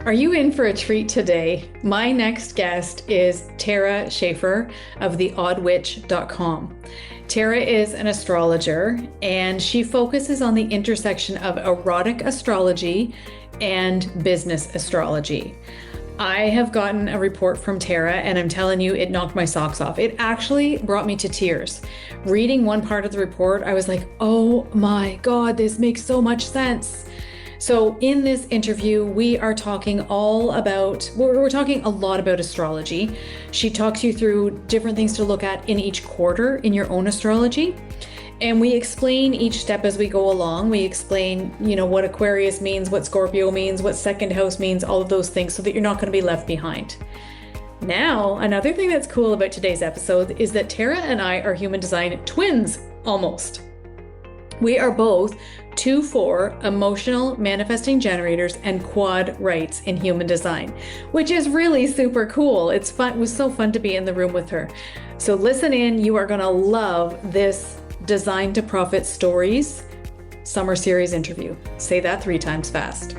Are you in for a treat today? My next guest is Tara Schafer of theoddwitch.com. Tara is an astrologer and she focuses on the intersection of erotic astrology and business astrology. I have gotten a report from Tara and I'm telling you, it knocked my socks off. It actually brought me to tears. Reading one part of the report, I was like, oh my God, this makes so much sense. So in this interview, we are talking we're talking a lot about astrology. She talks you through different things to look at in each quarter in your own astrology. And we explain each step as we go along. We explain, what Aquarius means, what Scorpio means, what second house means, all of those things so that you're not going to be left behind. Now, another thing that's cool about today's episode is that Tara and I are human design twins, almost. We are both 2-4 emotional manifesting generators and quad rights in human design, which is really super cool. It's fun. It was so fun to be in the room with her. So listen in. You are going to love this Design to Profit Stories Summer Series interview. Say that 3 times fast.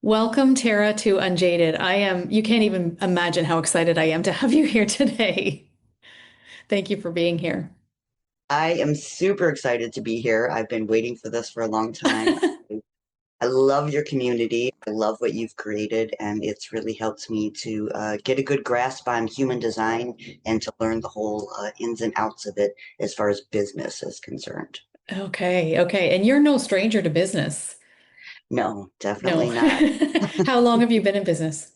Welcome, Tara, to Unjaded. You can't even imagine how excited I am to have you here today. Thank you for being here. I am super excited to be here. I've been waiting for this for a long time. I love your community. I love what you've created, and it's really helped me to get a good grasp on human design and to learn the whole ins and outs of it as far as business is concerned. Okay. And you're no stranger to business. No, No. definitely not. How long have you been in business?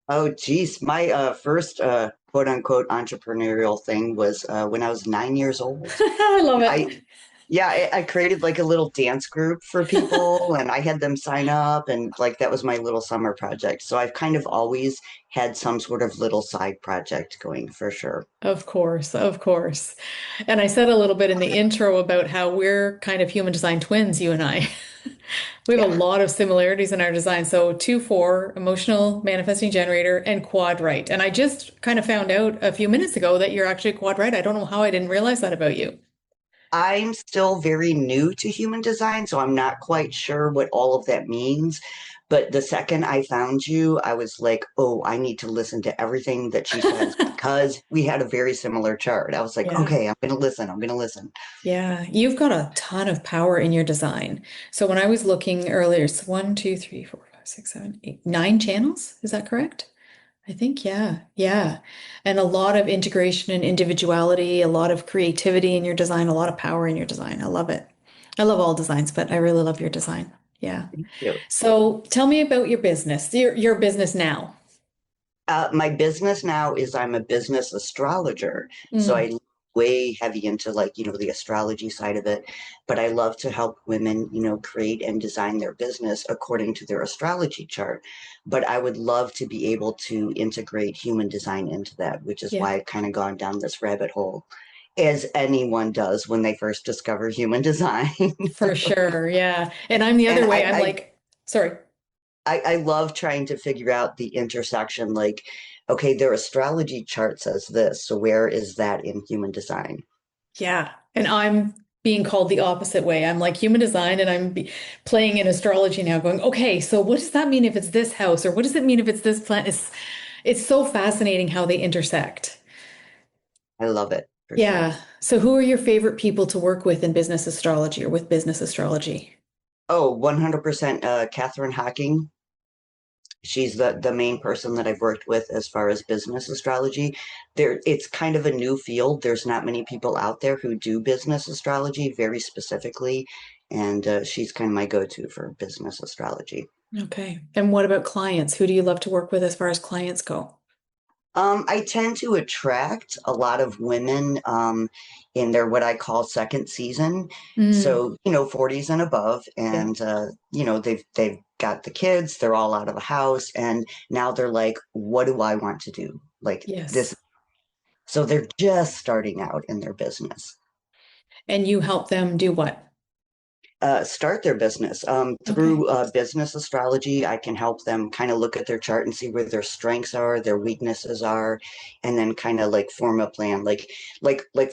Oh, geez. My first quote unquote entrepreneurial thing was when I was 9 years old. I love I it. Yeah, I created like a little dance group for people and I had them sign up and like that was my little summer project. So I've kind of always had some sort of little side project going for sure. Of course, of course. And I said a little bit in the intro about how we're kind of human design twins, you and I. We have a Yeah. lot of similarities in our design. So 2-4, emotional manifesting generator, and quad right. And I just kind of found out a few minutes ago that you're actually quad right. I don't know how I didn't realize that about you. I'm still very new to human design, so I'm not quite sure what all of that means. But the second I found you, I was like, oh, I need to listen to everything that she says because we had a very similar chart. I was like, Yeah. okay, I'm going to listen. I'm going to listen. Yeah, you've got a ton of power in your design. So when I was looking earlier, it's 1, 2, 3, 4, 5, 6, 7, 8, 9 channels. Is that correct? I think, yeah, yeah. And a lot of integration and individuality, a lot of creativity in your design, a lot of power in your design. I love it. I love all designs, but I really love your design. Yeah. Yeah. So tell me about your business, your business now. My business now is I'm a business astrologer. So Mm, I way heavy into like, the astrology side of it, but I love to help women, create and design their business according to their astrology chart. But I would love to be able to integrate human design into that, which is yeah, why I've kind of gone down this rabbit hole, as anyone does when they first discover human design. for sure. Yeah. And I'm the And other way. I'm like, sorry. I love trying to figure out the intersection. Like, okay, their astrology chart says this, so where is that in human design? Yeah. And I'm being called the opposite way. I'm like human design and playing in astrology now, going, okay, so what does that mean if it's this house? Or what does it mean if it's this planet? It's so fascinating how they intersect. I love it for sure. Yeah. So who are your favorite people to work with in business astrology or with business astrology? Oh, 100% Catherine Hawking. She's the main person that I've worked with as far as business astrology. It's kind of a new field. There's not many people out there who do business astrology very specifically, and she's kind of my go-to for business astrology. Okay. And what about clients? Who do you love to work with as far as clients go? I tend to attract a lot of women in their what I call second season. Mm, So, 40s and above, yeah. and they've got the kids, they're all out of the house, and now they're like, what do I want to do? Like this. Yes. So they're just starting out in their business. And you help them do what? start their business. Okay. Through business astrology, I can help them kind of look at their chart and see where their strengths are, their weaknesses are, and then kind of like form a plan. Like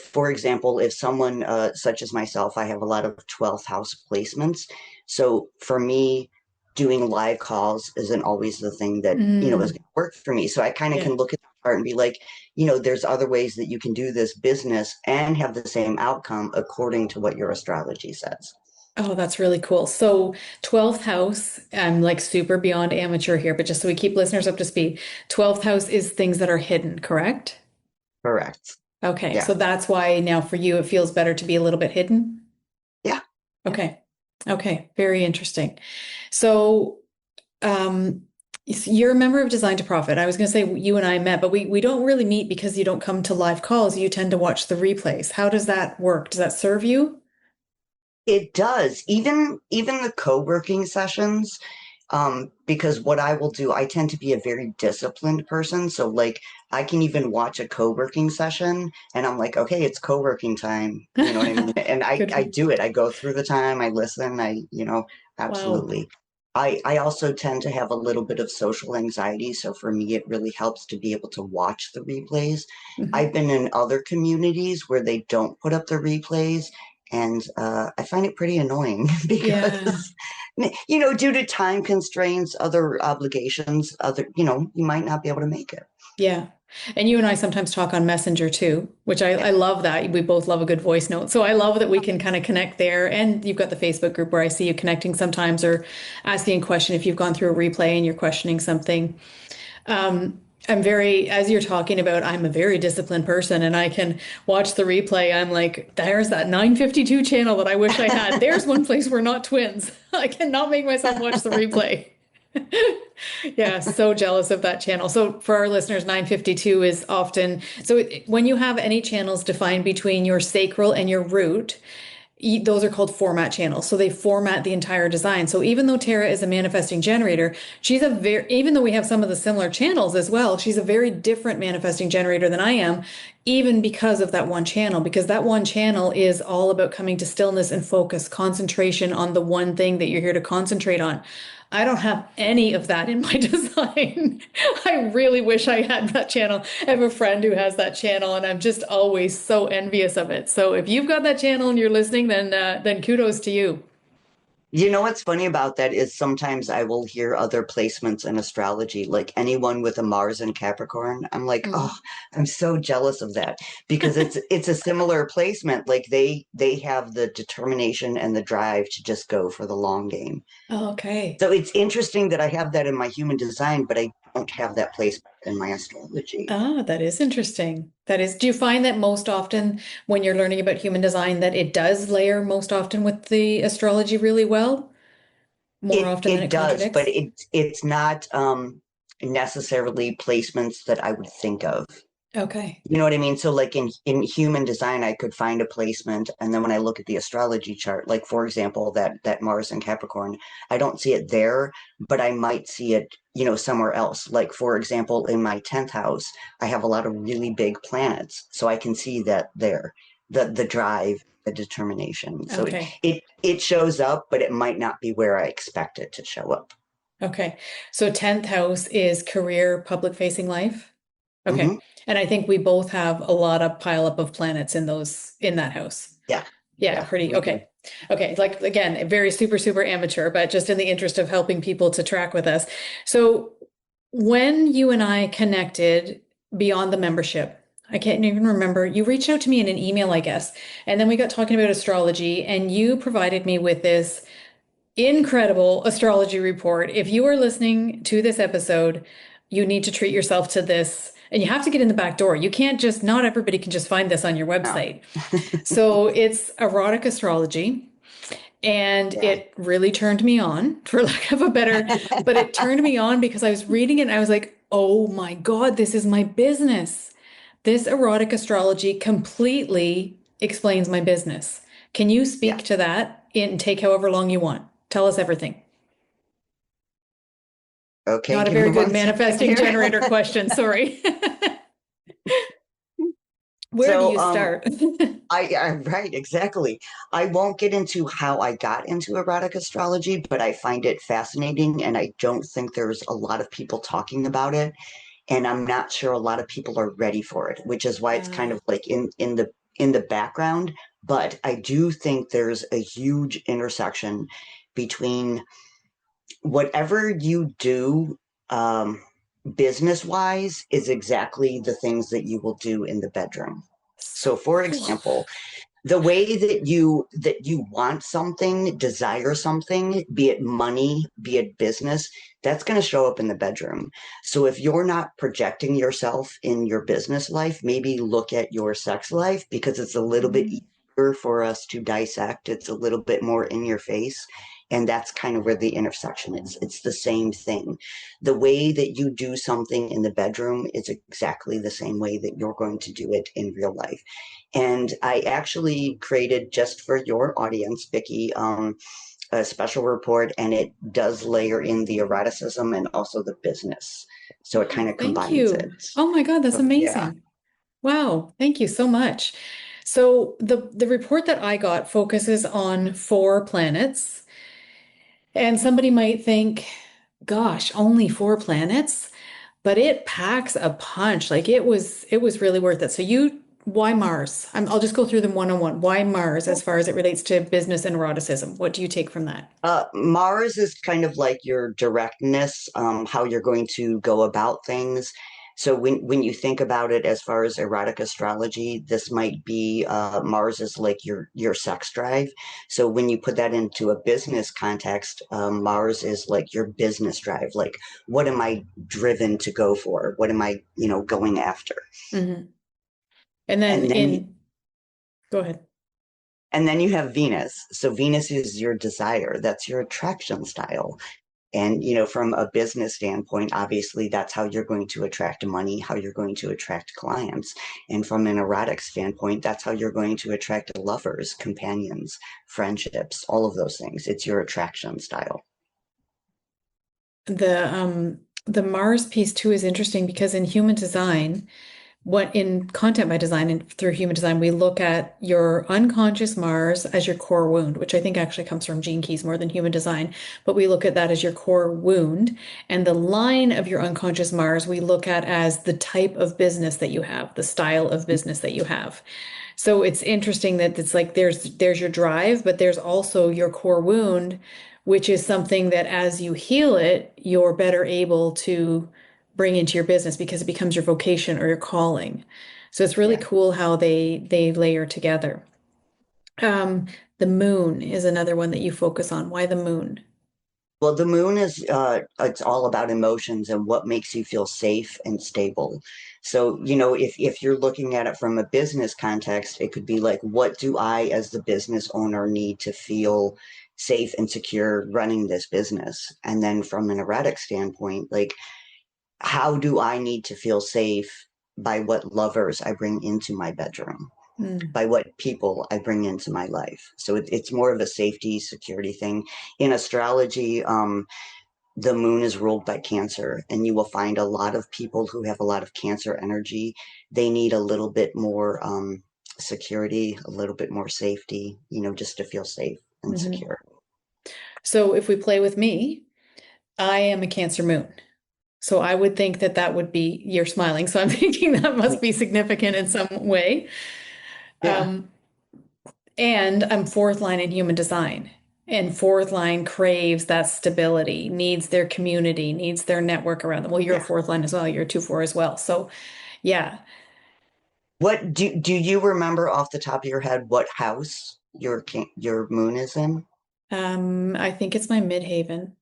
for example, if someone such as myself, I have a lot of 12th house placements. So for me, doing live calls isn't always the thing that, is Mm, going to work for me. So I kind of yeah. can look at the chart and be like, there's other ways that you can do this business and have the same outcome according to what your astrology says. Oh, that's really cool. So 12th house, I'm like super beyond amateur here, but just so we keep listeners up to speed, 12th house is things that are hidden, correct? Correct. Okay, Yeah. so that's why now for you it feels better to be a little bit hidden. Yeah. Yeah. Okay. Okay, very interesting. So, um, you're a member of Design to Profit. I was going to say you and I met, but we don't really meet because you don't come to live calls. You tend to watch the replays. How does that work? Does that serve you? It does. Even the co-working sessions, because what I will do, I tend to be a very disciplined person. So like I can even watch a co-working session and I'm like, okay, it's co-working time. You know what I mean? And I, Good for I you. do it. I go through the time, I listen, Wow. absolutely. I also tend to have a little bit of social anxiety. So for me, it really helps to be able to watch the replays. I've Mhm. been in other communities where they don't put up the replays, and I find it pretty annoying Yeah. because due to time constraints, other obligations, you might not be able to make it. Yeah. And you and I sometimes talk on Messenger too, which Yeah. I love that. We both love a good voice note. So I love that we can kind of connect there. And you've got the Facebook group where I see you connecting sometimes or asking a question if you've gone through a replay and you're questioning something. As you're talking about, I'm a very disciplined person and I can watch the replay. I'm like, there's that 952 channel that I wish I had. There's one place we're not twins. I cannot make myself watch the replay. Yeah, so jealous of that channel. So for our listeners, 952 is often when you have any channels defined between your sacral and your root, those are called format channels. So they format the entire design. So even though Tara is a manifesting generator, even though we have some of the similar channels as well, she's a very different manifesting generator than I am, even because of that one channel, because that one channel is all about coming to stillness and focus, concentration on the one thing that you're here to concentrate on. I don't have any of that in my design. I really wish I had that channel. I have a friend who has that channel, and I'm just always so envious of it. So if you've got that channel and you're listening, then kudos to you. You know what's funny about that is sometimes I will hear other placements in astrology, like anyone with a Mars in Capricorn. I'm like, oh, Mm. I'm so jealous of that because it's a similar placement. Like they have the determination and the drive to just go for the long game. Okay. So it's interesting that I have that in my human design, but I don't have that placement in my astrology. Ah, that is interesting. Do you find that most often when you're learning about human design that it does layer most often with the astrology really well, more It often than it it does, but contradicts? it's not necessarily placements that I would think of. Okay. You know what I mean? So like in human design, I could find a placement, and then when I look at the astrology chart, like for example, that Mars in Capricorn, I don't see it there, but I might see it, somewhere else. Like for example, in my 10th house, I have a lot of really big planets, so I can see that there, the drive, the determination. So it Okay. it it shows up, but it might not be where I expect it to show up. Okay. So 10th house is career, public facing life. Hmm. Okay. And I think we both have a lot of pile up of planets in that house. Yeah, Yeah, yeah, pretty we do. okay. Okay, like again, very super amateur, but just in the interest of helping people to track with us. So when you and I connected beyond the membership, I can't even remember. You reached out to me in an email, I guess, and then we got talking about astrology, and you provided me with this incredible astrology report. If you are listening to this episode, you need to treat yourself to this. And you have to get in the back door. You can't just, not everybody can just find this on your No. website. So it's erotic astrology. And Yeah. it really turned me on, for lack of a better, but it turned me on because I was reading it and I was like, oh my God, this is my business. This erotic astrology completely explains my business. Can you Yeah. speak to that and take however long you want? Tell us everything. Okay, Not a give me very good one second manifesting here. generator question, sorry. Where do So you start? I right, exactly. I won't get into how I got into erotic astrology, but I find it fascinating, and I don't think there's a lot of people talking about it, and I'm not sure a lot of people are ready for it, which is why it's kind Uh, of like in the background. But I do think there's a huge intersection between whatever you do, business wise is exactly the things that you will do in the bedroom. so So for cool. example, the way that you want something, desire something, be it money, be it business, that's going to show up in the bedroom. So if you're not projecting yourself in your business life, maybe look at your sex life, because it's a little bit Mhm. easier for us to dissect. It's a little bit more in your face. And that's kind of where the intersection is. It's the same thing. The way that you do something in the bedroom is exactly the same way that you're going to do it in real life. And I actually created, just for your audience, Vicky, a special report, and it does layer in the eroticism and also the business. So it kind Oh, of thank combines it. you. Oh my God, that's So yeah. amazing. Wow, thank you so much. So the report that I got focuses on four planets, and somebody might think, gosh, only four planets, but it packs a punch. Like it was really worth it. So why Mars? I'll just go through them one on one. Why Mars as far as it relates to business and eroticism? What do you take from that? Mars is kind of like your directness, how you're going to go about things. So when you think about it as far as erotic astrology, this might be, Mars is like your sex drive. So when you put that into a business context, Mars is like your business drive. Like, what am I driven to go for? What am I, going after? Hmm. And then And then go ahead. and then you have Venus. So Venus is your desire. That's your attraction style. And, from a business standpoint, obviously that's how you're going to attract money, how you're going to attract clients. And from an erotic standpoint, that's how you're going to attract lovers, companions, friendships, all of those things. It's your attraction style. The Mars piece too is interesting because in human design, what in content by design and through human design, we look at your unconscious Mars as your core wound, which I think actually comes from Gene Keys more than human design. But we look at that as your core wound. And the line of your unconscious Mars, we look at as the type of business that you have, the style of business that you have. So it's interesting that it's like there's your drive, but there's also your core wound, which is something that as you heal it, you're better able to bring into your business because it becomes your vocation or your calling. So it's really Yeah. cool how they layer together. Um, the moon is another one that you focus on. Why the moon? Well, the moon is, it's all about emotions and what makes you feel safe and stable. So, if you're looking at it from a business context, it could be like, what do I, as the business owner, need to feel safe and secure running this business? And then from an erotic standpoint, like, how do I need to feel safe by what lovers I bring into my bedroom? Mm, By what people I bring into my life. So it's more of a safety, security thing. In astrology, the moon is ruled by Cancer, and you will find a lot of people who have a lot of Cancer energy. They need a little bit more, security, a little bit more safety, just to feel safe and mhm. secure. So if we play with me, I am a Cancer moon. So I would think that that would be, you're smiling. So I'm thinking that must be significant in some way. Yeah, Um, and I'm fourth line in human design. And fourth line craves that stability, needs their community, needs their network around them. Well, you're a yeah. fourth line as well. You're a 2-4 as well. So yeah, What do you remember off the top of your head what house your moon is in? I think it's my midhaven.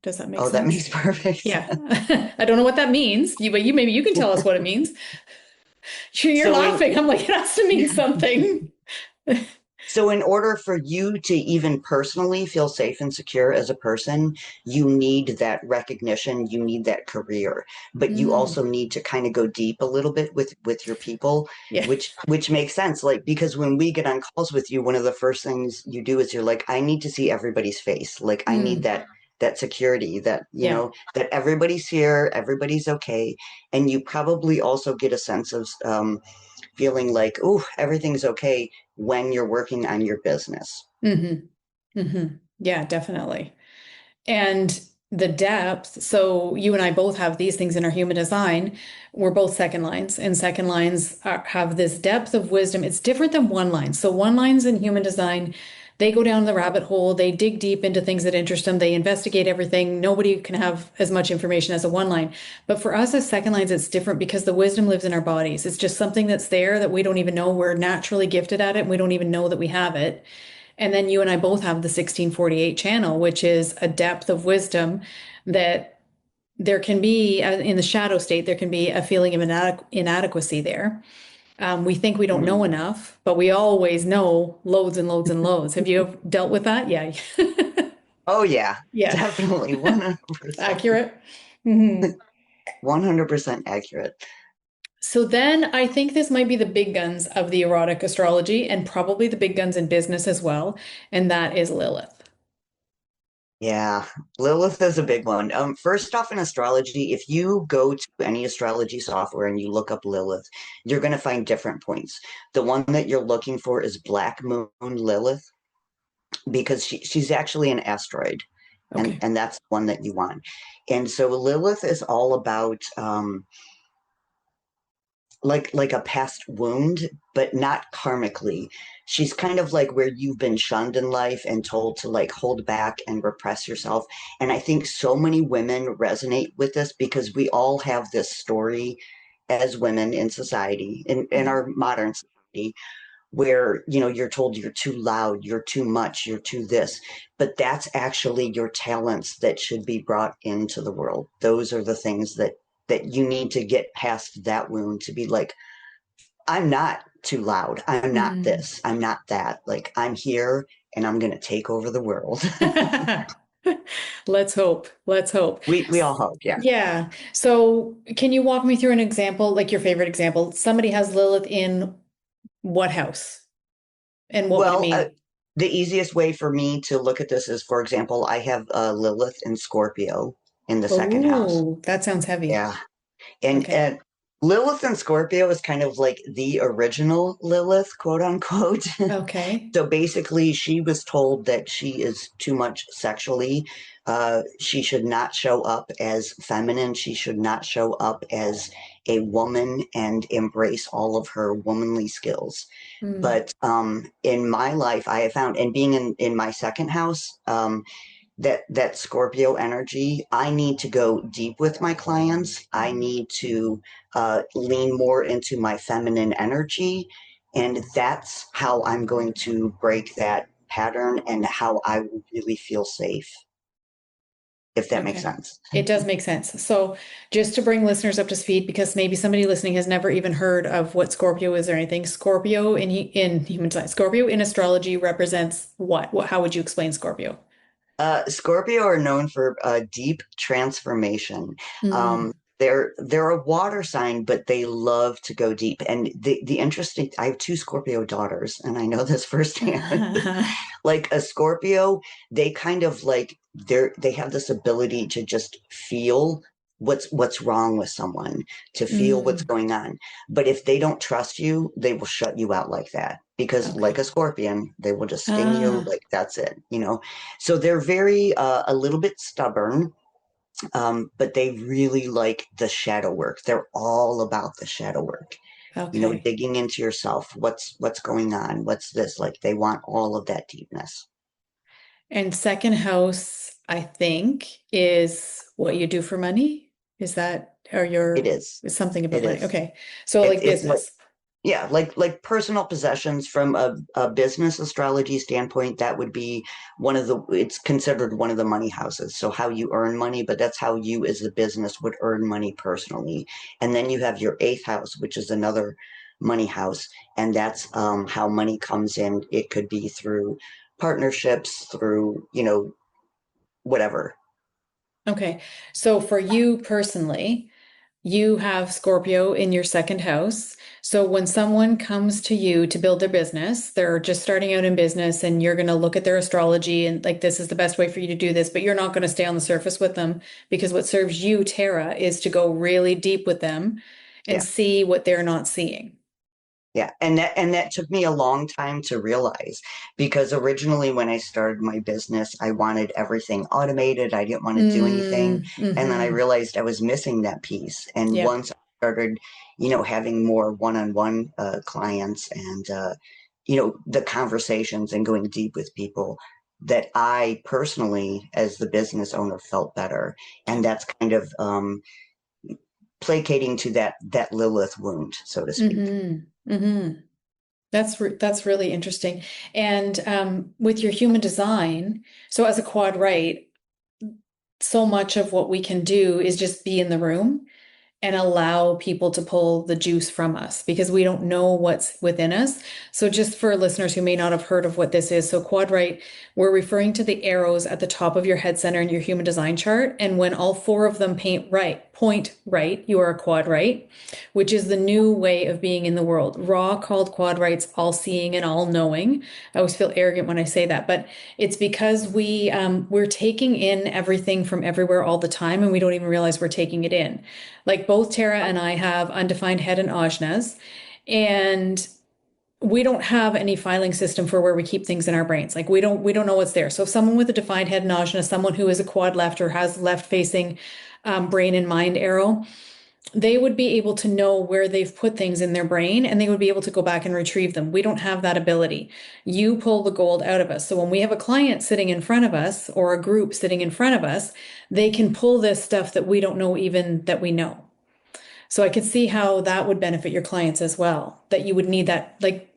Does that make Oh, that sense? makes perfect Yeah. sense. I don't know what that means. But you maybe you can tell us what it means. You're So laughing. I'm like, it has to mean something. in order for you to even personally feel safe and secure as a person, you need that recognition, you need that career, but you Mm, also need to kind of go deep a little bit with your people, yeah. which makes sense. Like, because when we get on calls with you, one of the first things you do is you're like, I need to see everybody's face. Like, I need Mm, that security, that yeah. that everybody's here, everybody's okay. And you probably also get a sense of, feeling like, oh, everything's okay when you're working on your business. Mm-hmm. Mm-hmm. Yeah, definitely. And the depth, so you and I both have these things in our human design. We're both second lines, and second lines have this depth of wisdom. It's different than one line. So one lines in human design, they go down the rabbit hole, they dig deep into things that interest them, they investigate everything. Nobody can have as much information as a one line. But for us as second lines, it's different because the wisdom lives in our bodies. It's just something that's there that we don't even know. We're naturally gifted at it, and we don't even know that we have it. And then you and I both have the 1648 channel, which is a depth of wisdom that there can be in the shadow state, there can be a feeling of inadequacy there. We think we don't know Mhm. enough, but we always know loads and loads and loads. Have you ever dealt with that? Yeah. Oh yeah, Yeah. definitely 100%. Accurate. Mhm. 100% accurate. So then I think this might be the big guns of the erotic astrology and probably the big guns in business as well. And that is Lilith. Yeah, Lilith is a big one. First off, in astrology, if you go to any astrology software and you look up Lilith, you're going to find different points. The one that you're looking for is Black Moon Lilith because she's actually an asteroid, and Okay. and that's the one that you want. And so Lilith is all about like a past wound, but not karmically. She's kind of like where you've been shunned in life and told to like hold back and repress yourself. And I think so many women resonate with this because we all have this story as women in society, in Mhm. our modern society, where you're told you're too loud, you're too much, you're too this, but that's actually your talents that should be brought into the world. Those are the things that you need to get past that wound to be like, I'm not too loud, I'm not Mhm. this, I'm not that, like I'm here and I'm going to take over the world. Let's hope. Let's hope. We all hope, yeah. Yeah. So, can you walk me through an example, like your favorite example? Somebody has Lilith in what house? And what would it Well, mean? the easiest way for me to look at this is, for example, I have Lilith and Scorpio in the second house. Oh, that sounds heavy. Yeah. And Okay. Lilith and Scorpio is kind of like the original Lilith, quote unquote. Okay. So basically, she was told that she is too much sexually. She should not show up as feminine. She should not show up as a woman and embrace all of her womanly skills. Mm, But in my life, I have found, and being in my second house, that Scorpio energy, I need to go deep with my clients. I need to lean more into my feminine energy. And that's how I'm going to break that pattern and how I will really feel safe, if that makes okay. sense. It does make sense. So, just to bring listeners up to speed, because maybe somebody listening has never even heard of what Scorpio is or anything. Scorpio in human design, Scorpio in astrology represents what? How would you explain Scorpio? Scorpio are known for deep transformation. Mm. They're a water sign, but they love to go deep. And the interesting, I have two Scorpio daughters, and I know this firsthand. Like a Scorpio, they kind of like they have this ability to just feel what's wrong with someone, to feel what's Mm. going on. But if they don't trust you, they will shut you out like that. Because like Okay. a scorpion, they will just sting you Ah, like that's it. So they're very a little bit stubborn, but they really like the shadow work. They're all about the shadow work. okay. Digging into yourself. What's going on? What's this? Like they want all of that deepness. And second house, I think, is what you do for money. Is that, or It your, is. is something about It money? is. Okay. So It's like it's like business. yeah, like personal possessions from a business astrology standpoint, that would be it's considered one of the money houses. So how you earn money, but that's how you as a business would earn money personally. And then you have your eighth house, which is another money house, and that's how money comes in. It could be through partnerships, through, whatever. Okay. So for you personally, you have Scorpio in your second house. So when someone comes to you to build their business, they're just starting out in business and you're going to look at their astrology and like, this is the best way for you to do this, but you're not going to stay on the surface with them because what serves you, Tara, is to go really deep with them and Yeah. see what they're not seeing. Yeah, and that took me a long time to realize because originally when I started my business, I wanted everything automated. I didn't want to do anything. And then I Mm-hmm. realized I was missing that piece. And Yep. once I started, having more one-on-one clients and the conversations and going deep with people, that I personally, as the business owner, felt better. And that's kind of placating to that Lilith wound, so to speak. Mm-hmm. Mm-hmm. That's really interesting. And with your human design, so as a quad right, so much of what we can do is just be in the room and allow people to pull the juice from us because we don't know what's within us. So, just for listeners who may not have heard of what this is, so quad right, we're referring to the arrows at the top of your head center in your human design chart. And when all four of them point right, you are a quad right, which is the new way of being in the world. Ra called quad rights all seeing and all knowing. I always feel arrogant when I say that, but it's because we're taking in everything from everywhere all the time, and we don't even realize we're taking it in. Like both Tara and I have undefined head and ajnas, and we don't have any filing system for where we keep things in our brains. Like we don't know what's there. So if someone with a defined head and ajna, someone who is a quad left or has left facing brain and mind arrow, they would be able to know where they've put things in their brain and they would be able to go back and retrieve them. We don't have that ability. You pull the gold out of us. So when we have a client sitting in front of us or a group sitting in front of us, they can pull this stuff that we don't know even that we know. So I could see how that would benefit your clients as well, that you would need that, like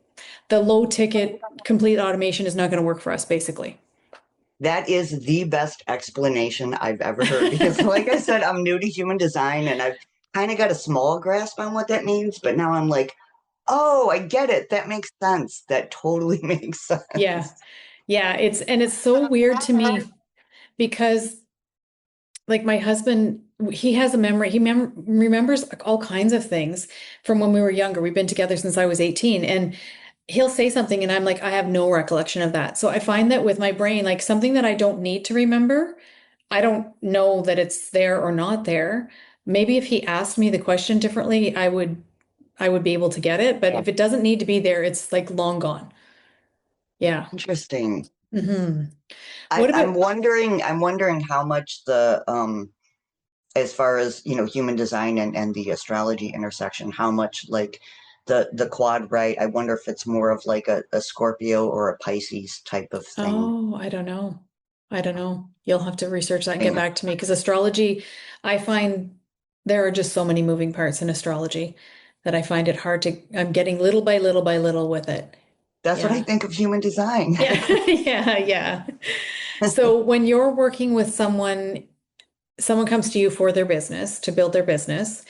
the low ticket complete automation is not going to work for us, basically. That is the best explanation I've ever heard because, like I said, I'm new to human design and I've kind of got a small grasp on what that means, but now I'm like, oh, I get it. That makes sense. That totally makes Yeah. sense. Yeah. It's so weird to me because like my husband, he has a memory. Remembers all kinds of things from when we were younger. We've been together since I was 18, and he'll say something, and I'm like, I have no recollection of that. So I find that with my brain, like something that I don't need to remember, I don't know that it's there or not there. Maybe if he asked me the question differently, I would be able to get it. But if it doesn't need to be there, it's like long gone. Yeah. Interesting. Hmm. I, What I'm about? wondering, I'm wondering how much as far as, human design and the astrology intersection, how much like the quad right, I wonder if it's more of like a Scorpio or a Pisces type of thing. Oh, I don't know. I don't know. You'll have to research that and get back to me because astrology, I find there are just so many moving parts in astrology that I find it hard to, I'm getting little by little by little with it. That's what I Yeah. think of human design. Yeah. Yeah. Yeah. So when you're working with someone comes to you for their business to build their business,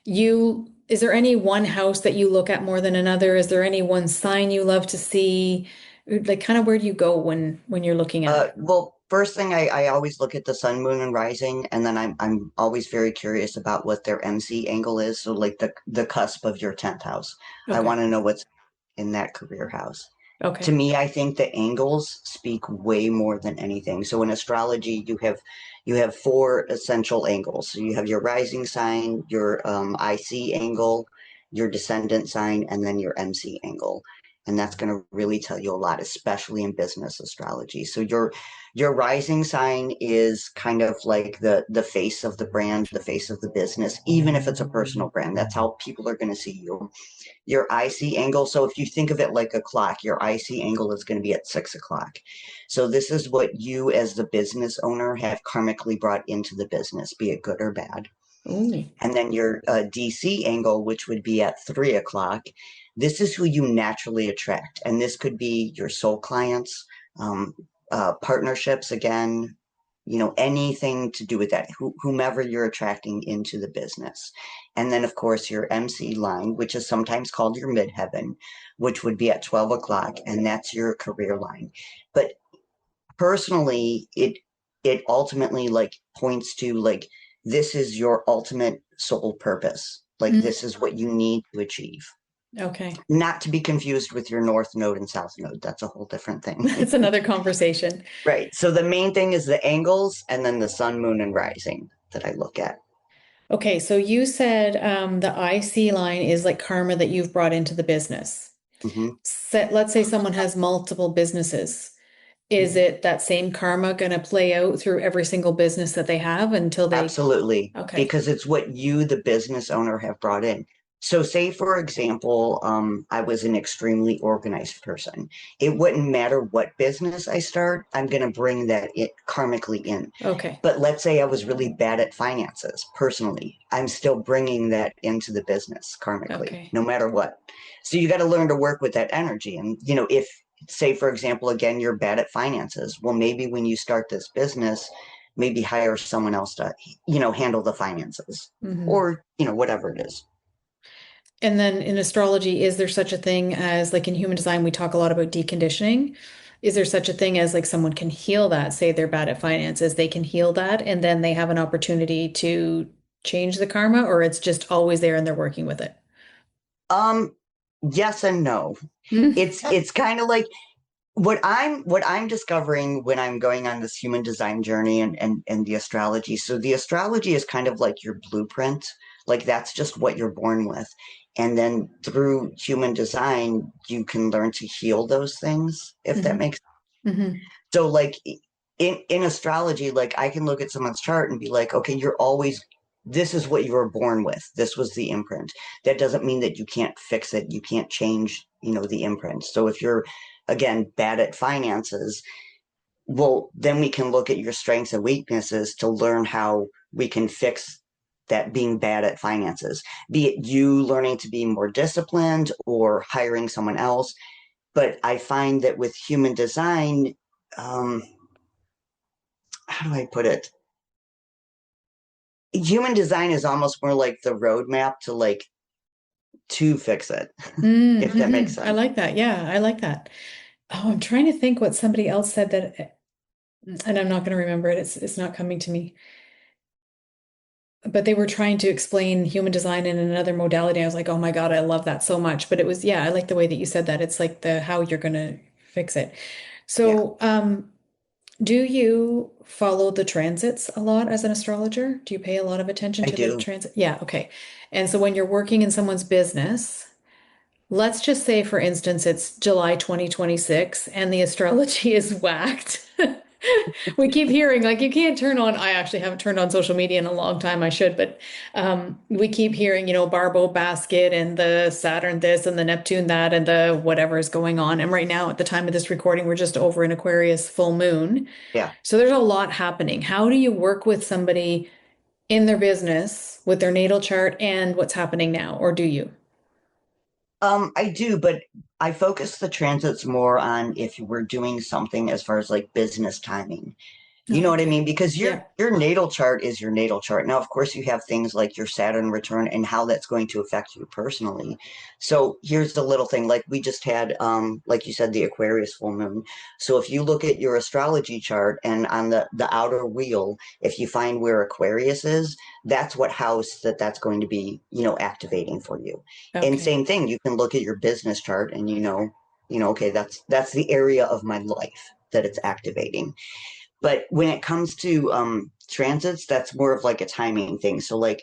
is there any one house that you look at more than another? Is there any one sign you love to see? Like kind of where do you go when you're looking at it? Well, first thing I always look at the sun, moon, and rising, and then I'm always very curious about what their MC angle is. So like the cusp of your 10th house. I Okay. want to know what's in that career house. To Okay. me, I think the angles speak way more than anything. So in astrology, you have four essential angles. So you have your rising sign, your IC angle, your descendant sign, and then your MC angle. And that's going to really tell you a lot, especially in business astrology. So your rising sign is kind of like the face of the brand, the face of the business, even if it's a personal brand. That's how people are going to see you. Your IC angle. So if you think of it like a clock, your IC angle is going to be at 6 o'clock. So this is what you as the business owner have karmically brought into the business, be it good or bad. Ooh. And then your DC angle, which would be at 3 o'clock. This is who you naturally attract. And this could be your soul clients, um, partnerships again, anything to do with that, whomever you're attracting into the business. And then, of course, your MC line, which is sometimes called your midheaven, which would be at 12 o'clock, and that's your career line. But personally, it ultimately like points to like this is your ultimate soul purpose. Like Mm, this is what you need to achieve. okay. Not to be confused with your north node and south node. That's a whole different thing. It's another conversation. Right. So the main thing is the angles and then the sun, moon, and rising that I look at. Okay, so you said the IC line is like karma that you've brought into the business. Hmm. Let's say someone has multiple businesses. Is it that same karma going to play out through every single business that they have until they? Absolutely, Okay. because it's what you, the business owner, have brought in. So, say for example, I was an extremely organized person. It wouldn't matter what business I start, I'm going to bring that it karmically in. Okay. But let's say I was really bad at finances personally, I'm still bringing that into the business karmically, Okay. no matter what. So, you got to learn to work with that energy. And, if, say, for example, again, you're bad at finances, well, maybe when you start this business, maybe hire someone else to handle the finances Hmm. or whatever it is. And then in astrology, is there such a thing as like in human design, we talk a lot about deconditioning. Is there such a thing as like someone can heal that? Say they're bad at finances, they can heal that, and then they have an opportunity to change the karma, or it's just always there and they're working with it? um yes and no. It's kind of like what I'm discovering when I'm going on this human design journey and the astrology. So the astrology is kind of like your blueprint, like that's just what you're born with. And then through human design you can learn to heal those things, if that Hmm. makes. Hmm. So like in astrology, like I can look at someone's chart and be like, okay, you're always, this is what you were born with. This was the imprint. That doesn't mean that you can't fix it. You can't change, the imprint. So if you're again bad at finances, well, then we can look at your strengths and weaknesses to learn how we can fix that being bad at finances. Be it you learning to be more disciplined or hiring someone else. But I find that with human design, um, how do I put it? Human design is almost more like the roadmap to fix it, if that makes Mm-hmm. I sense. like that. Yeah, I like that. Oh, I'm trying to think what somebody else said that, and I'm not going to remember it. It's not coming to me. But they were trying to explain human design in another modality. I was like, oh my God, I love that so much. But it was, yeah, I like the way that you said that. It's like the how you're going to fix it. Yeah, So, do you follow the transits a lot as an astrologer? Do you pay a lot of attention I to the do. transit? Yeah, okay. And so when you're working in someone's business, let's just say, for instance, it's July 2026 and the astrology is whacked. We keep hearing, like, you can't turn on, I actually haven't turned on social media in a long time. I should, but we keep hearing, Barbo basket and the Saturn this and the Neptune that and the whatever is going on. And right now, at the time of this recording, we're just over an Aquarius full moon. Yeah. So there's a lot happening. How do you work with somebody in their business with their natal chart and what's happening now? Or do you? I do, but I focus the transits more on if we're doing something as far as like business timing. You know Oh, what I okay. mean? Because Yeah. your natal chart is your natal chart. Now, of course, you have things like your Saturn return and how that's going to affect you personally. So here's the little thing, like we just had, like you said, the Aquarius full moon. So if you look at your astrology chart and on the outer wheel, if you find where Aquarius is, that's what house that's going to be, activating for you. And Okay. same thing, you can look at your business chart and okay, that's the area of my life that it's activating. But when it comes to transits, that's more of like a timing thing. So like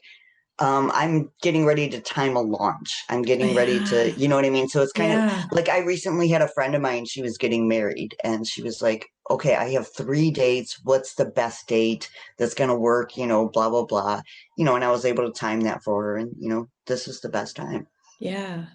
I'm getting ready to time a launch. I'm getting ready to, Yeah. you know what I mean? So it's kind of Yeah. like I recently had a friend of mine, she was getting married and she was like, okay, I have 3 dates. What's the best date that's going to work? Blah, blah, blah. And I was able to time that for her. And, this is the best time. Yeah.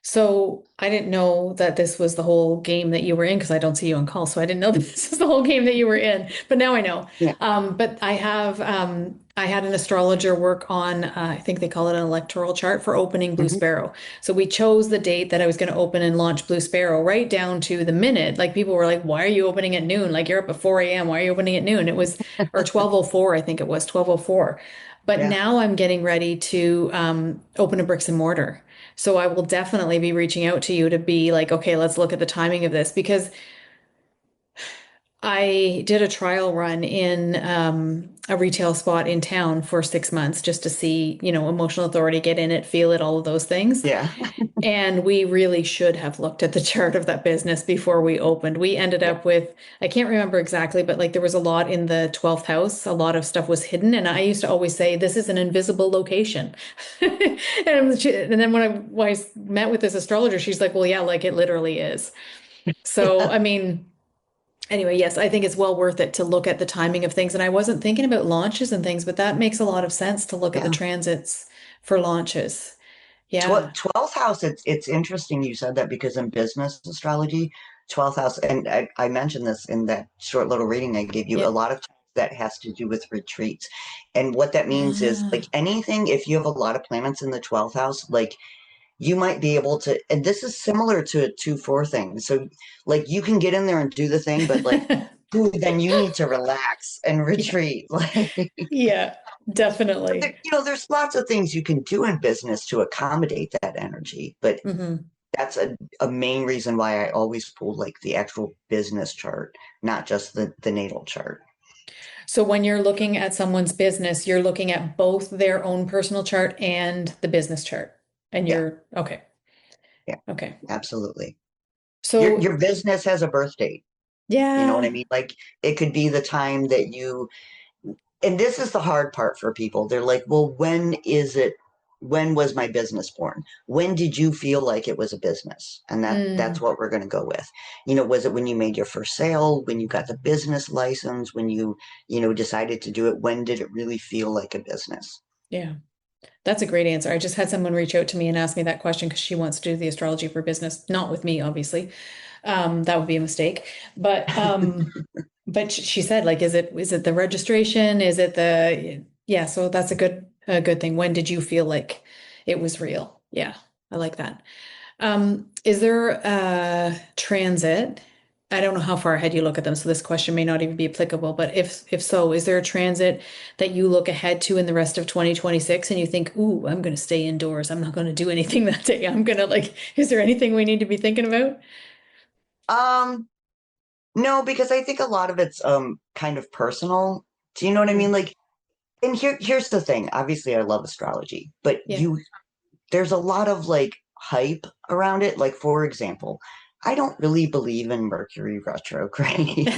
So I didn't know that this was the whole game that you were in because I don't see you on call. So I didn't know that this is the whole game that you were in. But now I know. Yeah. But I had an astrologer work on, I think they call it an electoral chart for opening Blue Hmm. Sparrow. So we chose the date that I was going to open and launch Blue Sparrow right down to the minute. Like people were like, why are you opening at noon? Like you're up at 4 a.m. Why are you opening at noon? It was, or 12:04, I think it was 12:04. But Yeah. now I'm getting ready to open a bricks and mortar. So I will definitely be reaching out to you to be like, okay, let's look at the timing of this because I did a trial run in a retail spot in town for 6 months just to see, emotional authority, get in it, feel it, all of those things. Yeah. And we really should have looked at the chart of that business before we opened. We ended Yeah. up with, I can't remember exactly, but like there was a lot in the 12th house. A lot of stuff was hidden. And I used to always say, this is an invisible location. And then when I met with this astrologer, she's like, well, yeah, like it literally is. So, I mean, anyway, yes, I think it's well worth it to look at the timing of things. And I wasn't thinking about launches and things, but that makes a lot of sense to look at the Yeah. transits for launches. Yeah. 12th house, it's interesting you said that because in business astrology, 12th house, and I mentioned this in that short little reading I gave you, a Yeah. lot of times that has to do with retreats. And what that means is like Ah, anything, if you have a lot of planets in the 12th house, like you might be able to, and this is similar to a 2-4 thing. So like you can get in there and do the thing, but like, ooh, then you need to relax and yeah. retreat. Like, Yeah, definitely. there's lots of things you can do in business to accommodate that energy, but Hmm. that's a main reason why I always pull like the actual business chart, not just the natal chart. So when you're looking at someone's business, you're looking at both their own personal chart and the business chart. And Yeah, you're okay. yeah, Okay. absolutely. So Your business has a birth date. You know what I yeah. mean? Like it could be the time that you, and this is the hard part for people. They're like, well, when is it? When was my business born? When did you feel like it was a business? And that's Mm, what we're going to go with. Was it when you made your first sale, when you got the business license, when you decided to do it? When did it really feel like a business? yeah. That's a great answer. I just had someone reach out to me and ask me that question because she wants to do the astrology for business, not with me, obviously. That would be a mistake. But she said, like, is it the registration? Is it the yeah, so that's a good thing. When did you feel like it was real? Yeah, I like that. Is there a transit? I don't know how far ahead you look at them, so this question may not even be applicable, but if so, is there a transit that you look ahead to in the rest of 2026 and you think, ooh, I'm gonna stay indoors. I'm not gonna do anything that day. I'm gonna like, is there anything we need to be thinking about? Um, no, because I think a lot of it's kind of personal. Do you know what I mean? Mm, Like, and here's the thing. Obviously, I love astrology, but yeah. there's a lot of like hype around it. Like, for example, I don't really believe in Mercury retrograde.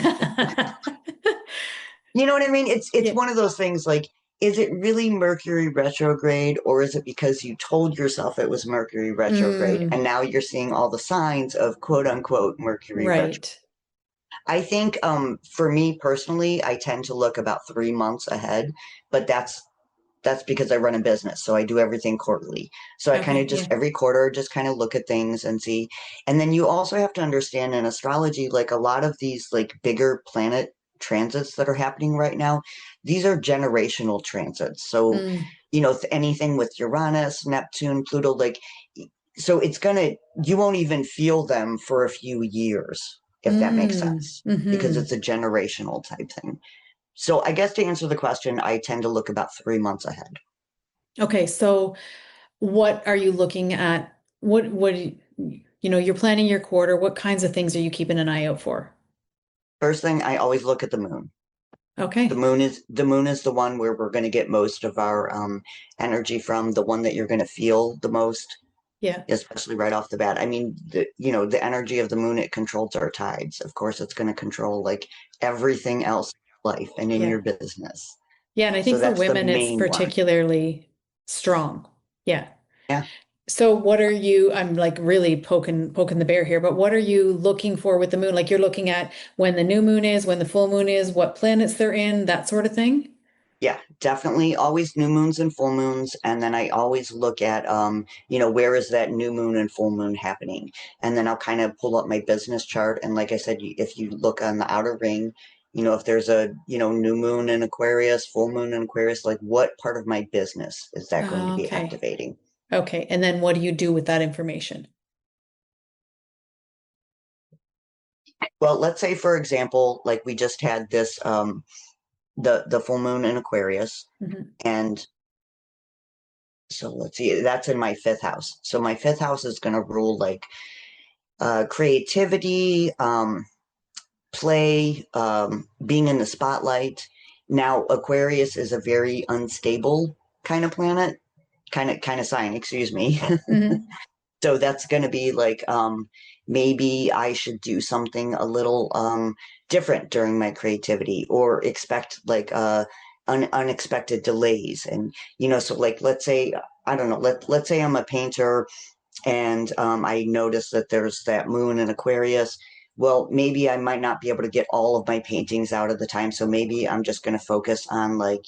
You know what I mean? It's Yeah. one of those things like, is it really Mercury retrograde, or is it because you told yourself it was Mercury retrograde Mm, and now you're seeing all the signs of quote unquote Mercury retrograde? right. I think for me personally, I tend to look about 3 months ahead, but that's because I run a business, so I do everything quarterly. So I kind Okay. of just Yeah. every quarter just kind of look at things and see. And then you also have to understand in astrology, like a lot of these like bigger planet transits that are happening right now, these are generational transits. So, Mm, anything with Uranus, Neptune, Pluto, like so you won't even feel them for a few years, if that makes sense, because hmm. it's a generational type thing. So I guess to answer the question, I tend to look about 3 months ahead. Okay. So what are you looking at? You're planning your quarter. What kinds of things are you keeping an eye out for? First thing, I always look at the moon. Okay. The moon is the one where we're going to get most of our energy from, the one that you're going to feel the most, Yeah. especially right off the bat. I mean, the energy of the moon, it controls our tides. Of course, it's going to control like everything else in life and in Yeah. your business. Yeah. And I So think for that's the women, it's main one. particularly strong. Yeah. Yeah. So I'm like really poking the bear here, but what are you looking for with the moon? Like you're looking at when the new moon is, when the full moon is, what planets they're in, that sort of thing? Yeah, definitely always new moons and full moons. And then I always look at, where is that new moon and full moon happening? And then I'll kind of pull up my business chart. And like I said, if you look on the outer ring, if there's a, new moon in Aquarius, full moon in Aquarius, like what part of my business is that going to be Okay. activating? Okay. And then what do you do with that information? Well, let's say, for example, like we just had this, the full moon in Aquarius. Mhm. And so let's see, that's in my fifth house. So my fifth house is going to rule like creativity, play, being in the spotlight. Now, Aquarius is a very unstable kind of planet, kind of sign, excuse me. Hmm. So that's going to be like, maybe I should do something a little different during my creativity, or expect like unexpected delays. And so like, let's say, I don't know, let's say I'm a painter, and I notice that there's that moon in Aquarius. Well, maybe I might not be able to get all of my paintings out at the time. So maybe I'm just going to focus on, like,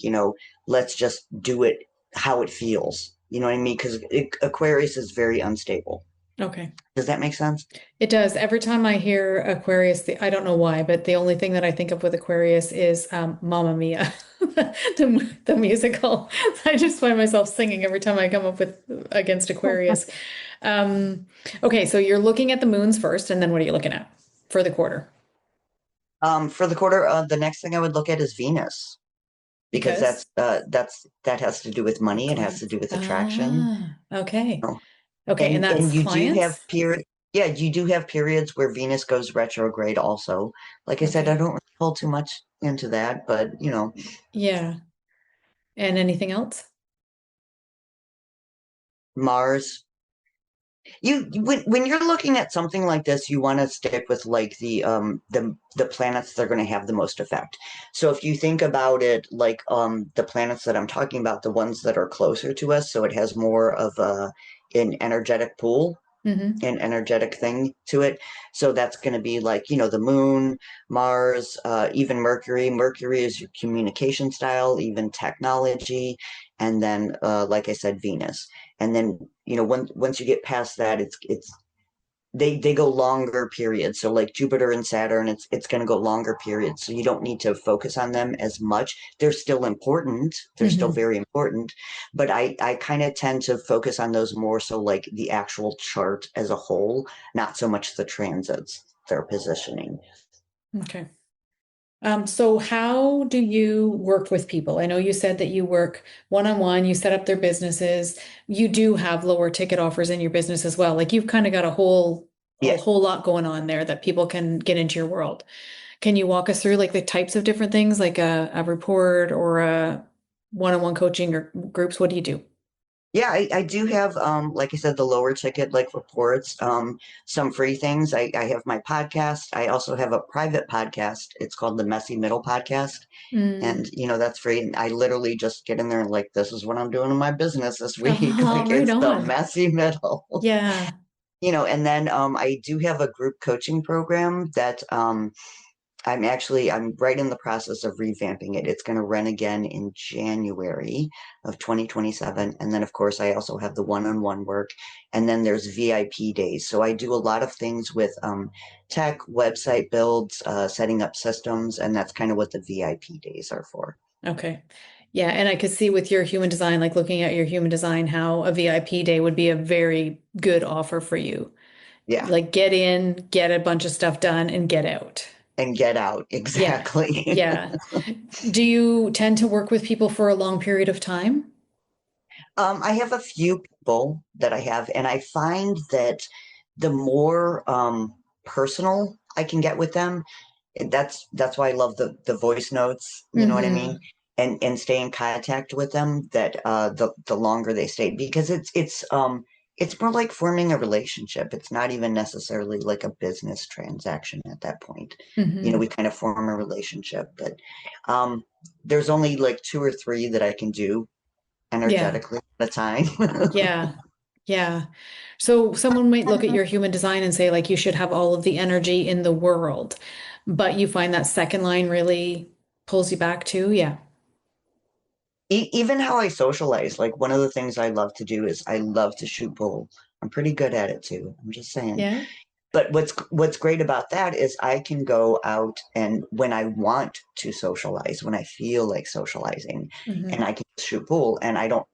let's just do it how it feels. You know what I mean? Because Aquarius is very unstable. Okay. Does that make sense? It does. Every time I hear Aquarius, I don't know why, but the only thing that I think of with Aquarius is Mamma Mia, the musical. I just find myself singing every time I come up with against Aquarius. Um, okay, so you're looking at the moons first, and then what are you looking at for the quarter? For the quarter, the next thing I would look at is Venus, because Because that has to do with your money. It has to clients. do with attraction. Ah, okay. You know? Okay, and And that's you do have clients? period. Yeah, you do have periods where Venus goes retrograde also. Like I said, I Okay. don't really hold too much into that, but Yeah. And anything else? Mars. When you're looking at something like this, you want to stick with like the planets that are going to have the most effect. So if you think about it, like the planets that I'm talking about, the ones that are closer to us, so it has more of an energetic pool, Mm-hmm. an energetic thing to it. So that's going to be like, the moon, Mars, even Mercury. Mercury is your communication style, even technology. And then, like I said, Venus. And then, once you get past that, they go longer periods. So like Jupiter and Saturn, it's going to go longer periods. So you don't need to focus on them as much. They're still important. They're still Mm-hmm. very important, but I kind of tend to focus on those more so like the actual chart as a whole, not so much the transits, their positioning. Okay. So how do you work with people? I know you said that you work one-on-one, you set up their businesses. You do have lower ticket offers in your business as well. Like you've kind of got a Yeah. whole lot going on there that people can get into your world. Can you walk us through like the types of different things, like a report or a one-on-one coaching or groups? What do you do? Yeah, I do have, like I said, the lower ticket like reports, some free things. I have my podcast. I also have a private podcast. It's called the Messy Middle Podcast. Mm. And that's free. And I literally just get in there and like, this is what I'm doing in my business this week. Oh, Like, right it's the on. messy middle. Yeah. And then I do have a group coaching program that I'm right in the process of revamping it. It's going to run again in January of 2027. And then of course I also have the one-on-one work, and then there's VIP days. So I do a lot of things with tech, website builds, setting up systems, and that's kind of what the VIP days are for. Okay. Yeah, and I could see with your human design, like looking at your human design, how a VIP day would be a very good offer for you. Yeah. Like get in, get a bunch of stuff done, and get out. And get out. Yeah. Exactly. Yeah. Do you tend to work with people for a long period of time? I have a few people that I have, and I find that the more personal I can get with them, that's why I love the voice notes. You know what I mean? Hmm. And stay in contact with them. That the longer they stay, because it's more like forming a relationship. It's not even necessarily like a business transaction at that point. We Hmm. kind of form a relationship, but um, there's only like two or three that I can do Yeah. energetically at a time. Yeah. Yeah. So someone might look at your human design and say, like, you should have all of the energy in the world, but you find that second line really pulls you back too. Yeah. Even how I socialize, like one of the things I love to do is I love to shoot pool. I'm pretty good at it too. I'm just saying. Yeah. But what's great about that is I can go out, and when I want to socialize, when I feel like socializing, and Hmm. I can shoot pool, and I don't.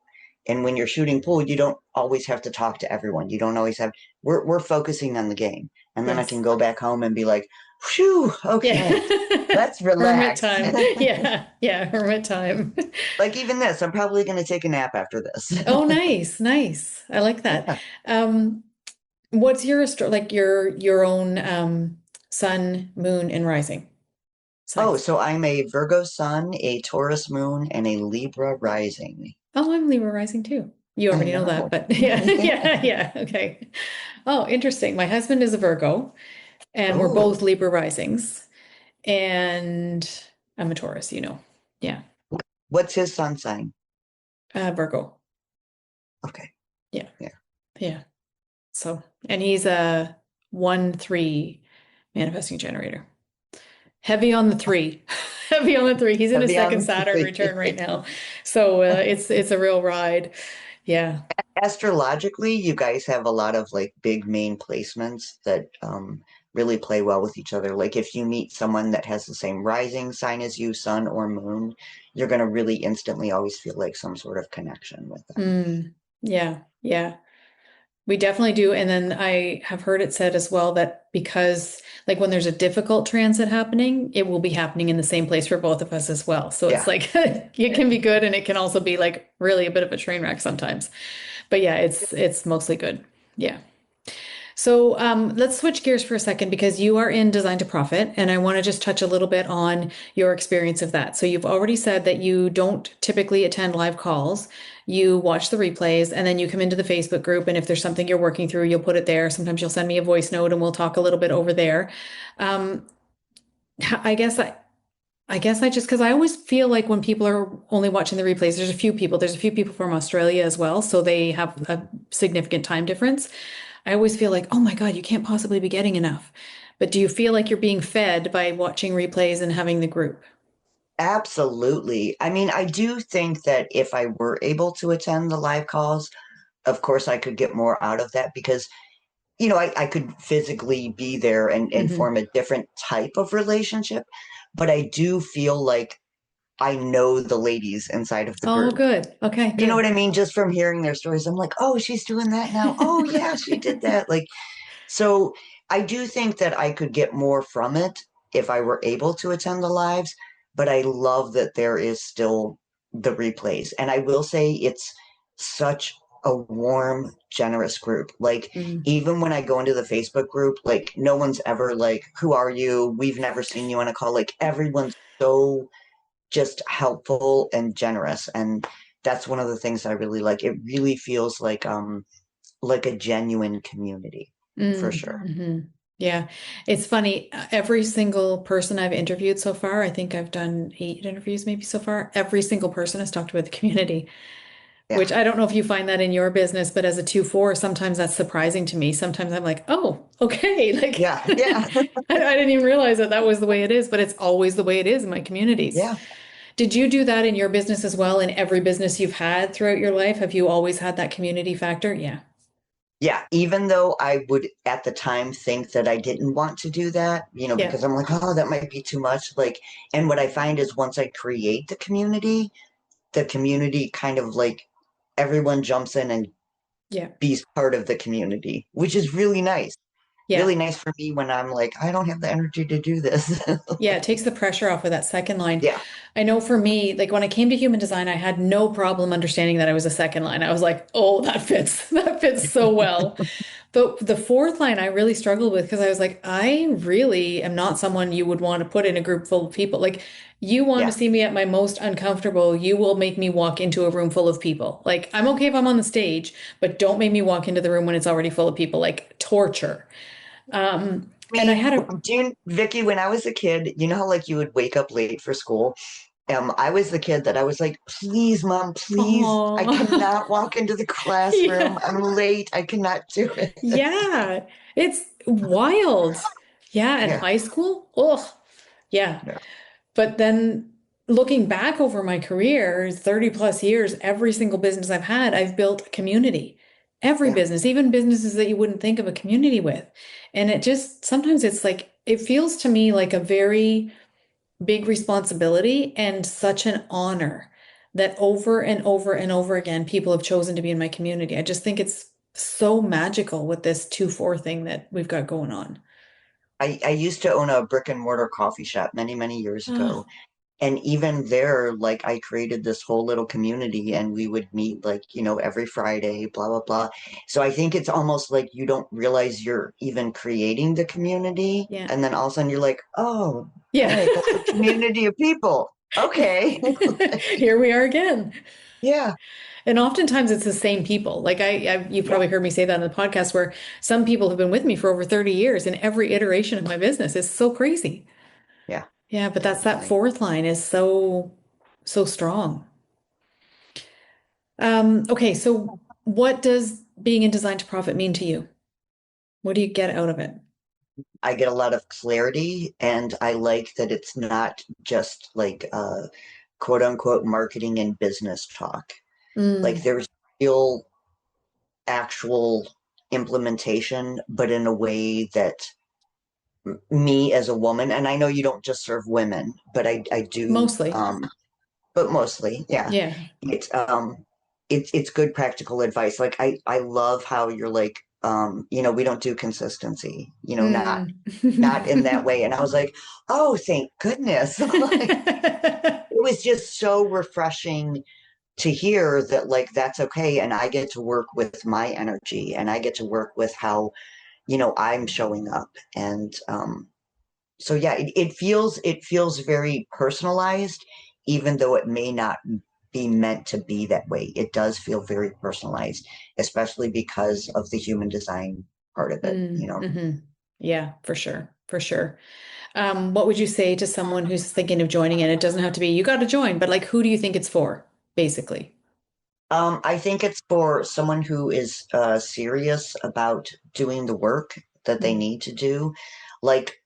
And when you're shooting pool, you don't always have to talk to everyone. You don't always have. We're focusing on the game, and then I can Yes. go back home and be like, "Phew, Yeah. okay, let's Hermit relax." time. Yeah. Yeah. Hermit time. Like even this, I'm probably going to take a nap after this. Oh, nice. Nice. I like that. Yeah. What's your like your own sun, moon, and rising Oh, signs. so I'm a Virgo sun, a Taurus moon, and a Libra rising. Oh, I'm Libra rising too. You I already know that, know. but yeah, yeah, yeah. Okay. Oh, interesting. My husband is a Virgo, and we're both Oh, Libra risings, and I'm a Taurus, Yeah, what's his sun sign? Virgo. Okay. Yeah, Yeah. yeah. So, and he's a 1-3 manifesting generator. Heavy on the three. Heavy on the three. He's in his Heavy second on Saturn the return right now. So it's a real ride. Yeah. astrologically, you guys have a lot of like big main placements that really play well with each other. Like if you meet someone that has the same rising sign as you, sun or moon, you're going to really instantly always feel like some sort of connection with them. Mm, yeah. Yeah. We definitely do. And then I have heard it said as well that because, like, when there's a difficult transit happening, it will be happening in the same place for both of us as well. So it's Yeah. like it can be good and it can also be like really a bit of a train wreck sometimes. But yeah, it's mostly good. Yeah. So let's switch gears for a second because you are in Design to Profit, and I want to just touch a little bit on your experience of that. So you've already said that you don't typically attend live calls. You watch the replays, and then you come into the Facebook group, and if there's something you're working through, you'll put it there. Sometimes you'll send me a voice note, and we'll talk a little bit over there. Um, I guess I guess I just because I always feel like when people are only watching the replays, there's a few people from Australia as well, so they have a significant time difference. I always feel like, oh my God, you can't possibly be getting enough. But do you feel like you're being fed by watching replays and having the group? Absolutely. I mean, I do think that if I were able to attend the live calls, of course I could get more out of that because, I could physically be there and Hmm. form a different type of relationship. But I do feel like I know the ladies inside of the Oh, group. good. Okay, You know what good. I mean? Just from hearing their stories, I'm like, oh, she's doing that now. Oh, yeah, she did that. Like, so I do think that I could get more from it if I were able to attend the lives, but I love that there is still the replays. And I will say it's such a warm, generous group. Like, Mm, even when I go into the Facebook group, like, no one's ever like, who are you? We've never seen you on a call. Like, everyone's so just helpful and generous. And that's one of the things I really like. It really feels like a genuine community for sure. hmm. Yeah, it's funny. Every single person I've interviewed so far, I think I've done 8 interviews maybe so far. Every single person has talked about the community, Yeah. which I don't know if you find that in your business, but as a 2-4, sometimes that's surprising to me. Sometimes I'm like, oh, okay. Like Yeah. Yeah. I didn't even realize that that was the way it is, but it's always the way it is in my communities. Yeah. Did you do that in your business as well? In every business you've had throughout your life? Have you always had that community factor? Yeah. Yeah. Even though I would at the time think that I didn't want to do that, Yeah. because I'm like, oh, that might be too much. Like, and what I find is once I create the community kind of like everyone jumps in and Yeah. be part of the community, which is really nice. Yeah. Really nice for me when I'm like, I don't have the energy to do this. Yeah, it takes the pressure off of that second line. Yeah. I know for me, like when I came to human design, I had no problem understanding that I was a second line. I was like, oh, that fits. That fits so well. But the fourth line I really struggled with because I was like, I really am not someone you would want to put in a group full of people. Like, you want to Yeah. see me at my most uncomfortable, you will make me walk into a room full of people. Like, I'm okay if I'm on the stage, but don't make me walk into the room when it's already full of people, like torture. And I Me, had a, Vicky, when I was a kid, you know how like you would wake up late for school? I was the kid that I was like, please, mom, please, I oh, cannot walk into the classroom. yeah. I'm late. I cannot do it. Yeah, it's wild. Yeah, in Yeah. high school? Oh, yeah. Yeah. But then looking back over my career, 30 plus years, every single business I've had, I've built a community. Every Yeah. business, even businesses that you wouldn't think of a community with. And it just sometimes it's like, it feels to me like a very big responsibility and such an honor that over and over and over again, people have chosen to be in my community. I just think it's so magical with this 2-4 thing that we've got going on. I used to own a brick and mortar coffee shop many, many years Oh, ago. And even there, like I created this whole little community and we would meet like, every Friday, blah, blah, blah. So I think it's almost like you don't realize you're even creating the community. Yeah. And then all of a sudden you're like, oh, Yeah. right, that's a community of people. Okay. Here we are again. Yeah. And oftentimes it's the same people. Like you've Yeah. probably heard me say that in the podcast where some people have been with me for over 30 years in every iteration of my business. It's so crazy. Yeah. Yeah, but that Definitely. fourth line is so strong. Okay, so what does being in design to profit mean to you? What do you get out of it? I get a lot of clarity and I like that it's not just like quote unquote marketing and business talk. Like Mm, there's real actual implementation, but in a way that me as a woman, and I know you don't just serve women, but I do, mostly. but mostly, yeah. Yeah. It's it's good practical advice. Like I love how you're like, we don't do consistency, Mm. not in that way. And I was like, oh, thank goodness. Like, it was just so refreshing to hear that like that's okay and I get to work with my energy and I get to work with how I'm showing up. And so yeah, it feels very personalized, even though it may not be meant to be that way. It does feel very personalized, especially because of the human design part of it. Mm-hmm. Yeah, for sure. For sure. What would you say to someone who's thinking of joining in? It doesn't have to be, you got to join, but like, who do you think it's for, basically? I think it's for someone who is serious about doing the work that they Mm, need to do. Like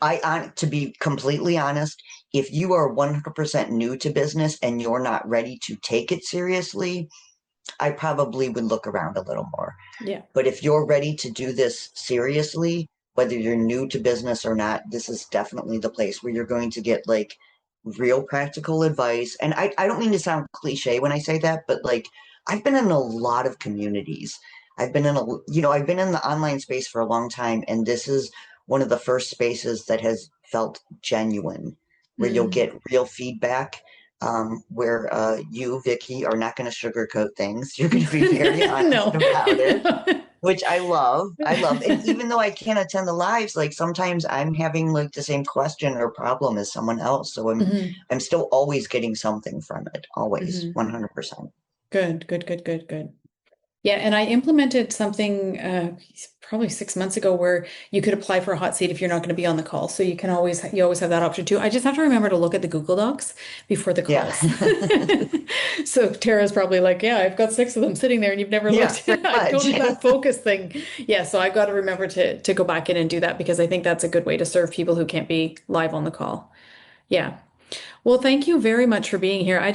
to be completely honest, if you are 100% new to business and you're not ready to take it seriously, I probably would look around a little more. yeah. But if you're ready to do this seriously, whether you're new to business or not, this is definitely the place where you're going to get like real practical advice. And I don't mean to sound cliche when I say that, but like I've been in a lot of communities. I've been in the online space for a long time, and this is one of the first spaces that has felt genuine, where you'll Mm. get real feedback. Where you, Vicky, are not going to sugarcoat things. You're going to be very honest No. about it, which I love. I love. And even though I can't attend the lives, like sometimes I'm having like the same question or problem as someone else. So Mhm, I'm still always getting something from it. Always, mhm. 100%. Good, good, good, good, good. Yeah, and I implemented something probably 6 months ago where you could apply for a hot seat if you're not going to be on the call. So you always have that option too. I just have to remember to look at the Google Docs before the Yeah. calls. So Tara's probably like, yeah, I've got 6 of them sitting there and you've never Yeah, looked. pretty I don't much. do that focus thing. Yeah, so I've got to remember to go back in and do that because I think that's a good way to serve people who can't be live on the call. Yeah. Well, thank you very much for being here. I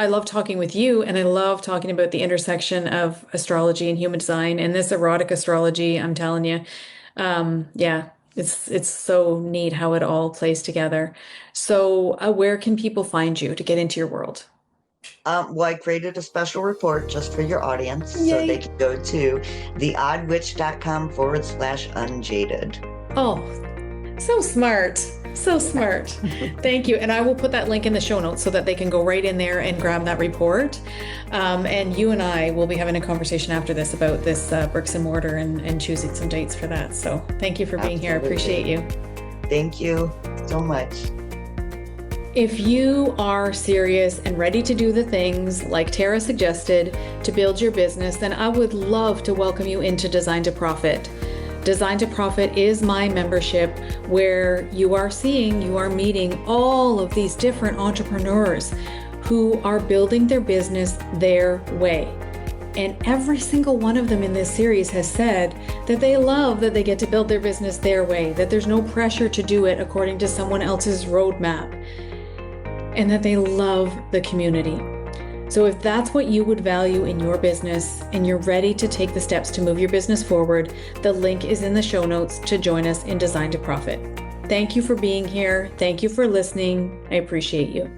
love talking with you and I love talking about the intersection of astrology and human design and this erotic astrology, I'm telling you. Yeah, it's so neat how it all plays together. So, where can people find you to get into your world? Well, I created a special report just for your audience, so they Yay. can go to theoddwitch.com/unjaded. Oh, so smart. So smart. Thank you. And I will put that link in the show notes so that they can go right in there and grab that report. And you and I will be having a conversation after this about this bricks and mortar and choosing some dates for that. So thank you for being here. I appreciate Absolutely. you. Thank you so much. If you are serious and ready to do the things like Tara suggested to build your business, then I would love to welcome you into Design to Profit. Design to Profit is my membership where you are meeting all of these different entrepreneurs who are building their business their way. And every single one of them in this series has said that they love that they get to build their business their way, that there's no pressure to do it according to someone else's roadmap, and that they love the community. So if that's what you would value in your business and you're ready to take the steps to move your business forward, the link is in the show notes to join us in Design to Profit. Thank you for being here. Thank you for listening. I appreciate you.